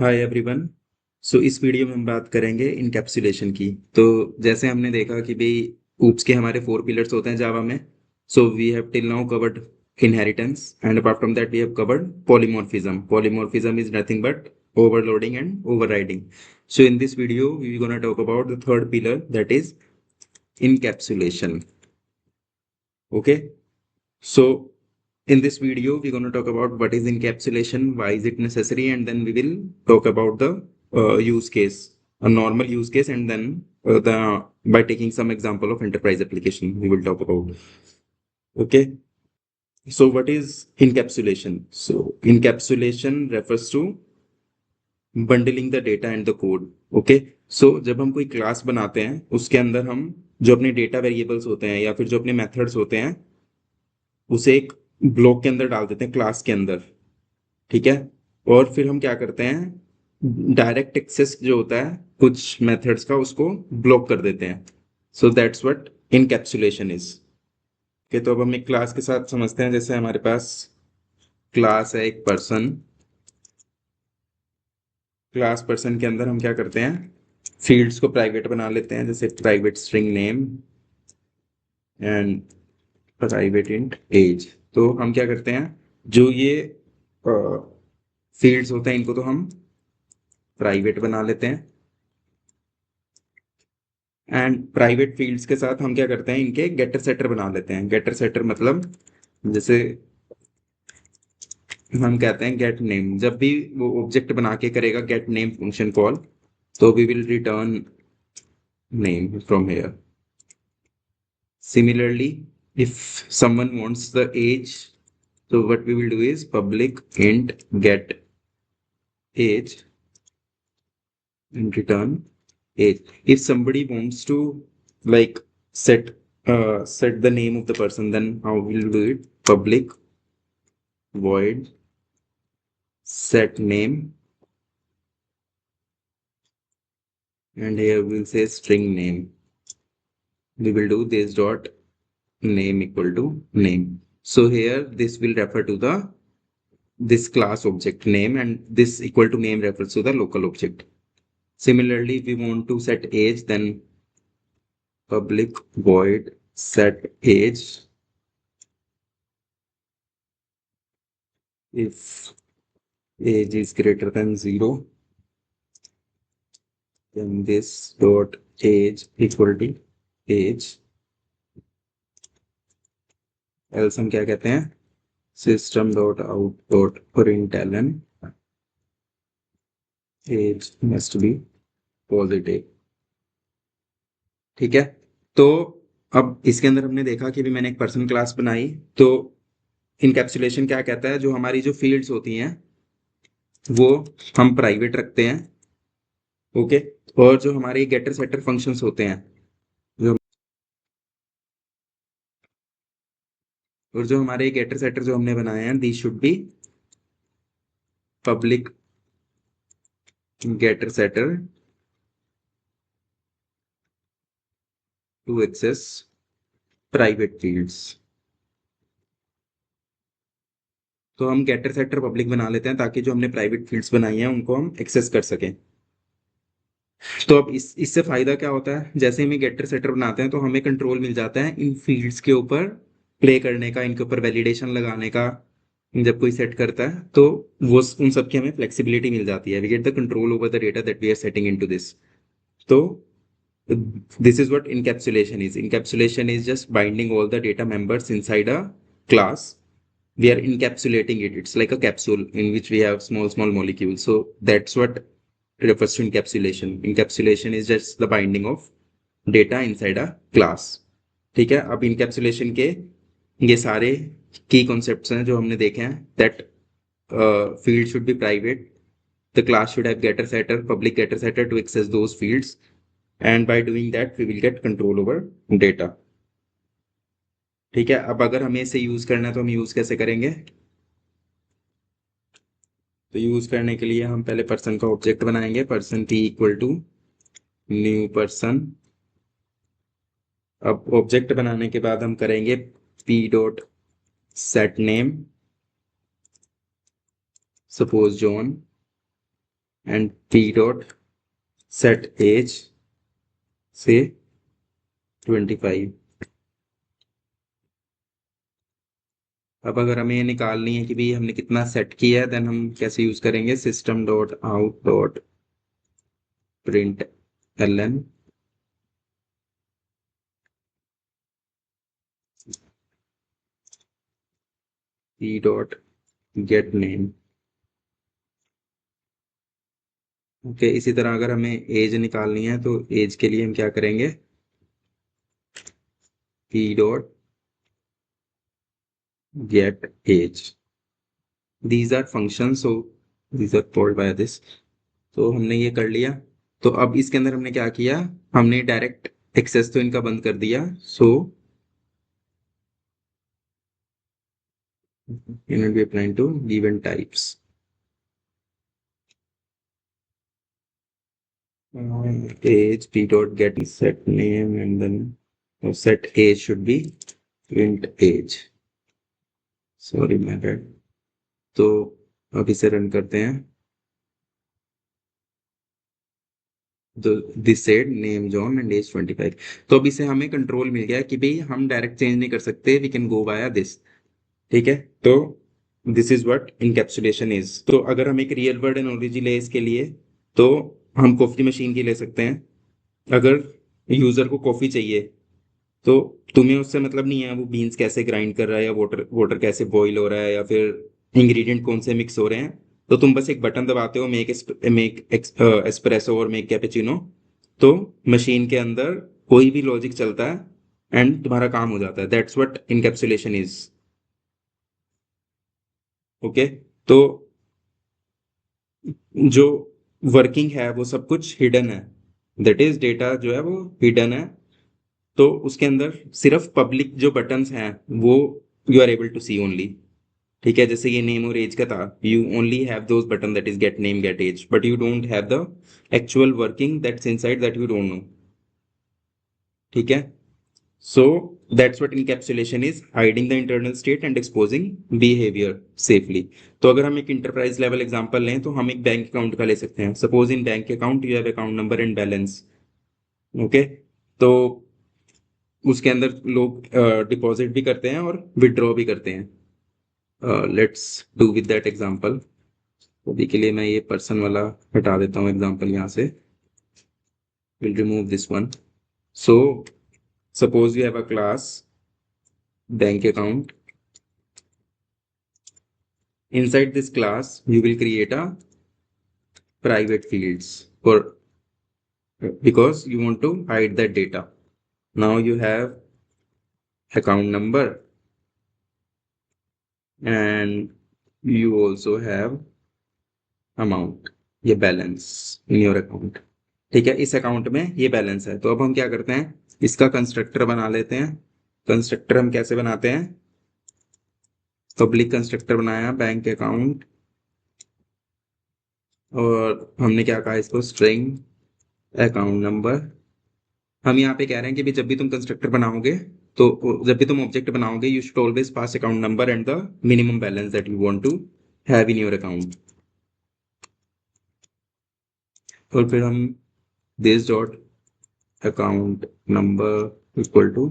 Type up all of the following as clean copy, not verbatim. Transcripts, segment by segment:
Hi everyone. सो इस video में हम बात करेंगे इनकैप्सुलेशन की। तो जैसे हमने देखा कि भाई ऊप्स के हमारे 4 पिलर्स होते हैं जावा में। So we have till now covered inheritance and apart from that we have covered polymorphism. Polymorphism is nothing but overloading and overriding. So in this video we are going to talk about the third pillar, that is encapsulation. Okay, so in this video we're going to talk about what is encapsulation, why is it necessary, and then we will talk about the use case, a normal use case, and then the by taking some example of enterprise application we will talk about. Okay, so what is encapsulation? So encapsulation refers to bundling the data and the code. Okay, so जब हम कोई class बनाते हैं उसके अंदर हम जो अपने डेटा वेरिएबल्स होते हैं या फिर जो अपने मेथड्स होते हैं उसे एक ब्लॉक के अंदर डाल देते हैं, क्लास के अंदर। ठीक है, और फिर हम क्या करते हैं, डायरेक्ट एक्सेस जो होता है कुछ मेथड्स का उसको ब्लॉक कर देते हैं। सो that's what encapsulation is. Okay, तो अब हम एक क्लास के साथ समझते हैं। जैसे हमारे पास क्लास है एक पर्सन। क्लास पर्सन के अंदर हम क्या करते हैं, फील्ड्स को प्राइवेट बना लेते हैं, जैसे private string name and private int age. तो हम क्या करते हैं, जो ये फील्ड्स होते हैं इनको तो हम प्राइवेट बना लेते हैं, एंड प्राइवेट फील्ड्स के साथ हम क्या करते हैं, इनके गेटर सेटर बना लेते हैं। गेटर सेटर मतलब जैसे हम कहते हैं गेट नेम, जब भी वो ऑब्जेक्ट बना के करेगा गेट नेम फंक्शन कॉल, तो we will return name from here. Similarly, if someone wants the age, so what we will do is public int get age and return age. If somebody wants to like set set the name of the person, then how will do it? Public void set name, and here we'll say string name. We will do this dot name equal to name. So here this will refer to the this class object name, and this equal to name refers to the local object. Similarly, if we want to set age, then public void set age. If age is greater than 0, then this dot age equal to age. Else हम क्या कहते हैं, system dot out dot println age must be positive. ठीक है, तो अब इसके अंदर हमने देखा कि भी मैंने एक पर्सन क्लास बनाई। तो इनकैप्सुलेशन क्या कहता है, जो हमारी जो फील्ड्स होती हैं वो हम प्राइवेट रखते हैं। ओके, और जो हमारे गेटर सेटर फंक्शंस होते हैं जो और जो हमारे गेटर सेटर जो हमने बनाए हैं, they should be public getter setter to access private fields. तो हम गेटर सेटर पब्लिक बना लेते हैं ताकि जो हमने प्राइवेट फील्ड्स बनाई हैं उनको हम एक्सेस कर सकें। तो अब इससे फायदा क्या होता है, जैसे ही हम गेटर सेटर बनाते हैं तो हमें कंट्रोल मिल जाता है इन फील्ड्स के ऊपर प्ले करने का, इनके ऊपर वैलिडेशन लगाने का। जब कोई सेट करता है तो वो उन सब की हमें फ्लेक्सिबिलिटी मिल जाती है। We get the control over the data that we are setting into this. तो this is what encapsulation is. Encapsulation is just binding all the data members inside a class. We are encapsulating it. It's like a capsule in which we have small molecules. So that's what refers to encapsulation. Encapsulation is just the binding of data inside a class. ठीक है, अब encapsulation के ये सारे की concepts हैं जो हमने देखे हैं। That field should be private, the class should have getter setter, public getter setter to access those fields, and by doing that we will get control over data. ठीक है, अब अगर हमें इसे यूज करना है तो हम यूज कैसे करेंगे। तो यूज करने के लिए हम पहले पर्सन का ऑब्जेक्ट बनाएंगे, person p equal to new person. अब ऑब्जेक्ट बनाने के बाद हम करेंगे p dot set name, suppose John, and p dot set age से 25। अब अगर हमें ये निकालनी है कि भाई हमने कितना सेट किया है, देन हम कैसे यूज करेंगे, system dot out dot print L P dot gate name. Okay, इसी तरह अगर हमें एज निकालनी है तो एज के लिए हम क्या करेंगे, p dot get age. These are function, so these are called by this. तो हमने ये कर लिया। तो अब इसके अंदर हमने क्या किया, हमने डायरेक्ट एक्सेस तो इनका बंद कर दिया। सो it will be applying to given types. Age p dot get set name, and then set age should be print age. Sorry my bad. तो अब इसे रन करते हैं। तो this said name John and age 25। तो अब इसे हमें कंट्रोल मिल गया कि भाई हम डायरेक्ट चेंज नहीं कर सकते, we can go by this. ठीक है। तो this is what encapsulation is. तो अगर हम एक रियल वर्ड एनोलॉजी ले इसके लिए, तो हम कॉफी मशीन की ले सकते हैं। अगर यूजर को कॉफी चाहिए, तो तुम्हें उससे मतलब नहीं है वो बीन्स कैसे ग्राइंड कर रहा है, या वाटर वाटर कैसे बॉईल हो रहा है, या फिर इंग्रेडिएंट कौन से मिक्स हो रहे हैं। तो तुम बस एक बटन दबाते हो, मेक एस्प्रेसो और मेक कैपेचिनो। तो मशीन के अंदर कोई भी लॉजिक चलता है एंड तुम्हारा काम हो जाता है। That's what encapsulation is. Okay. तो जो वर्किंग है वो सब कुछ हिडन है। दैट इज डेटा जो है वो हिडन है। तो उसके अंदर सिर्फ पब्लिक जो बटन्स हैं वो you are able to see only. ठीक है, जैसे ये नेम और एज का था, you only have those button that is get name get age, but you don't have the actual working that's inside that you don't know. ठीक है। So that's what encapsulation is, hiding the internal state and exposing behaviour safely. तो अगर हम एक enterprise level example लें, तो हम एक बैंक अकाउंट का ले सकते हैं। Suppose in bank account you have account number and balance. Okay. तो उसके अंदर लोग डिपॉजिट भी करते हैं और विड्रॉ भी करते हैं। Let's do with that example. अभी के लिए मैं ये पर्सन वाला हटा देता हूँ एग्जांपल यहाँ से। Will remove this one. So suppose you have a class bank account. Inside this class you will create a private fields for, because you want to hide that data. Now you have account number and you also have amount, ये balance in your account. ठीक है, इस account में ये balance है। तो अब हम क्या करते हैं, इसका कंस्ट्रक्टर बना लेते हैं। कंस्ट्रक्टर हम कैसे बनाते हैं, पब्लिक कंस्ट्रक्टर बनाया बैंक अकाउंट, और हमने क्या कहा इसको, स्ट्रिंग अकाउंट नंबर। हम यहाँ पे कह रहे हैं कि भी जब भी तुम कंस्ट्रक्टर बनाओगे, तो जब भी तुम ऑब्जेक्ट बनाओगे, you should always pass account number and the minimum balance that you want to have in your account. और फिर हम this dot account number equal to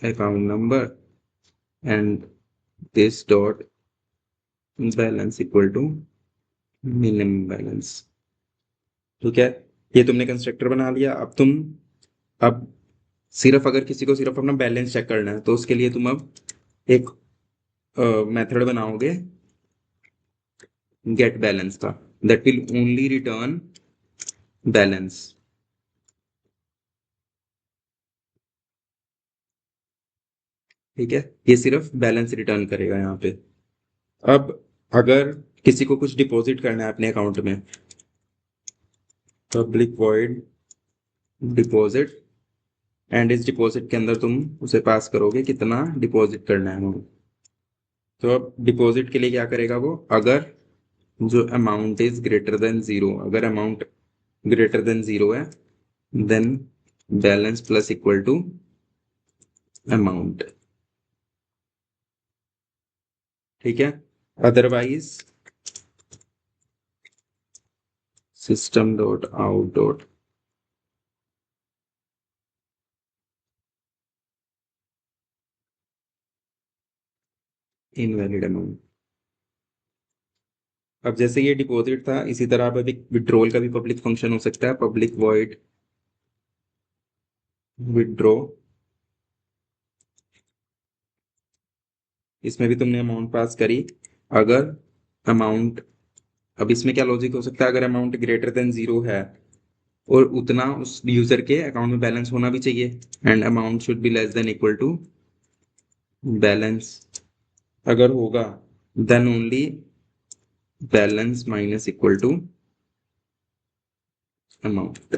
account number and this dot balance equal to minimum balance. ठीक है, ये तुमने constructor बना लिया। अब सिर्फ अगर किसी को सिर्फ अपना बैलेंस चेक करना है, तो उसके लिए तुम अब एक मेथड बनाओगे गेट बैलेंस का, that will only return balance. ठीक है, ये सिर्फ बैलेंस रिटर्न करेगा यहाँ पे। अब अगर किसी को कुछ डिपॉजिट करना है अपने अकाउंट में, पब्लिक वॉइड डिपॉजिट, एंड इस डिपॉजिट के अंदर तुम उसे पास करोगे कितना डिपॉजिट करना है वो। तो अब डिपॉजिट के लिए क्या करेगा वो, अगर जो amount is greater than zero, अगर अमाउंट ग्रेटर देन जीरो है, then balance plus equal to amount. ठीक है, otherwise system dot out dot invalid amount। अब जैसे ये डिपॉजिट था, इसी तरह अब अभी विड्रॉल का भी पब्लिक फंक्शन हो सकता है, पब्लिक वॉइड विड्रॉ। इसमें भी तुमने अमाउंट पास करी। अगर अमाउंट, अब इसमें क्या लॉजिक हो सकता है, अगर अमाउंट ग्रेटर देन 0 है और उतना उस यूजर के अकाउंट में बैलेंस होना भी चाहिए, and amount should be less than equal to balance. अगर होगा then only balance minus equal to amount.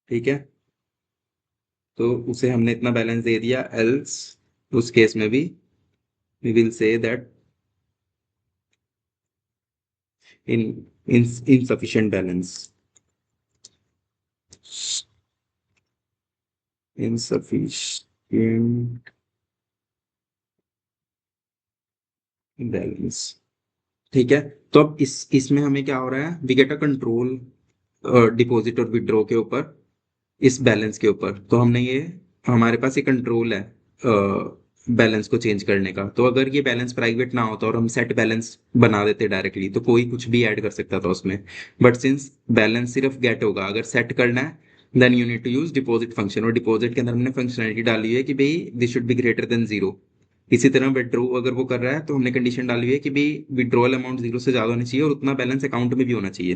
ठीक है, तो उसे हमने इतना बैलेंस दे दिया, एल्स उस केस में भी we will say that in insufficient balance, insufficient balance। ठीक है, तो अब इसमें हमें क्या हो रहा है, we get a control deposit और विड्रॉ के ऊपर, इस बैलेंस के ऊपर। तो हमने ये, हमारे पास ये कंट्रोल है बैलेंस को चेंज करने का। तो अगर ये बैलेंस प्राइवेट ना होता और हम सेट बैलेंस बना देते डायरेक्टली, तो कोई कुछ भी ऐड कर सकता था उसमें। बट सिंस बैलेंस सिर्फ गेट होगा, अगर सेट करना है then you need to use deposit function, और डिपॉजिट के अंदर हमने फंक्शनलिटी डाली है कि भाई this should be greater than 0। इसी तरह विड्रॉ अगर वो कर रहा है तो हमने कंडीशन डाली हुई है कि भाई विड्रॉल अमाउंट 0 से ज्यादा होनी चाहिए और उतना बैलेंस अकाउंट में भी होना चाहिए।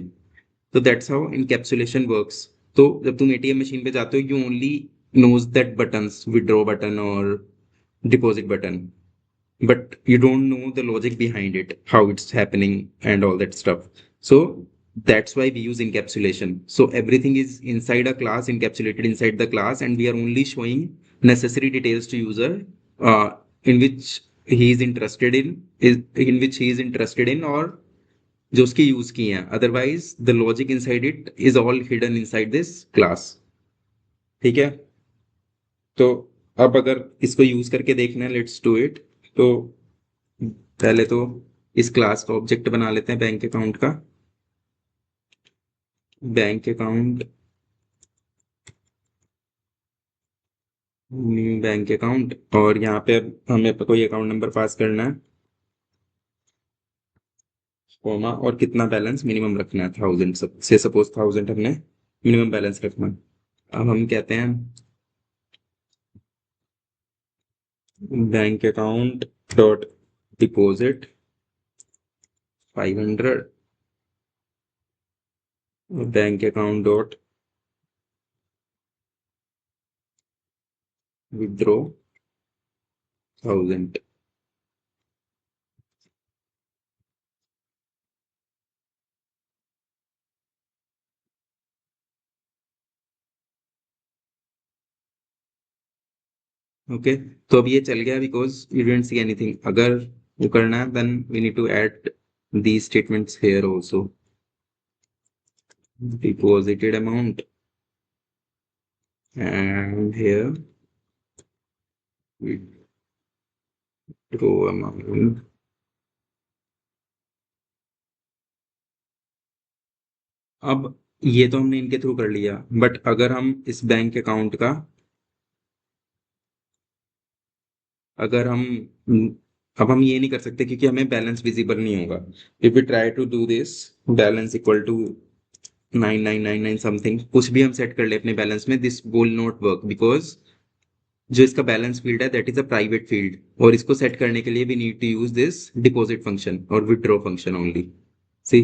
तो दैट्स हाउ इनकैप्सुलेशन वर्क्स। तो जब तुम एटीएम मशीन पे जाते हो, you only knows that buttons, withdraw button और deposit button, but you don't know the logic behind it, how it's happening and all that stuff. So that's why we use encapsulation. So everything is inside a class, encapsulated inside the class, and we are only showing necessary details to user, in which he is interested in which he is interested in, or जो उसकी use की हैं। Otherwise the logic inside it is all hidden inside this class. ठीक है, तो अब अगर इसको यूज करके देखना है, लेट्स डू इट। तो पहले तो इस क्लास का ऑब्जेक्ट बना लेते हैं बैंक अकाउंट का। Bank account, new bank account, और यहाँ पे अब हमें कोई अकाउंट नंबर पास करना है, कॉमा, और कितना बैलेंस मिनिमम रखना है, 1000 से, सपोज 1000 हमने मिनिमम बैलेंस रखना है। अब हम कहते हैं bank account dot deposit 500, bank account dot withdraw 1000। Okay, तो अब ये चल गया because you didn't see anything. अगर वो करना है then we need to add these statements here also, deposited amount, and here withdraw amount। अब ये तो हमने इनके थ्रू कर लिया, बट अगर हम इस बैंक अकाउंट का, अगर हम अब हम ये नहीं कर सकते क्योंकि हमें बैलेंस विजिबल नहीं होगा। If we try to do this, balance equal to 9999 something, कुछ भी हम सेट कर ले अपने बैलेंस में, this will not work because जो इसका बैलेंस फील्ड है that is a private field, और इसको सेट करने के लिए we need to use this deposit function और withdraw function only. See,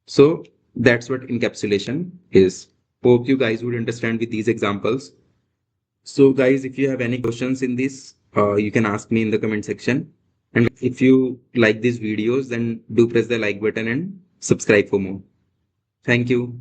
so that's what encapsulation is. Hope you guys would understand with these examples. So guys, if you have any questions in this, you can ask me in the comment section, and if you like these videos then do press the like button and subscribe for more. Thank you.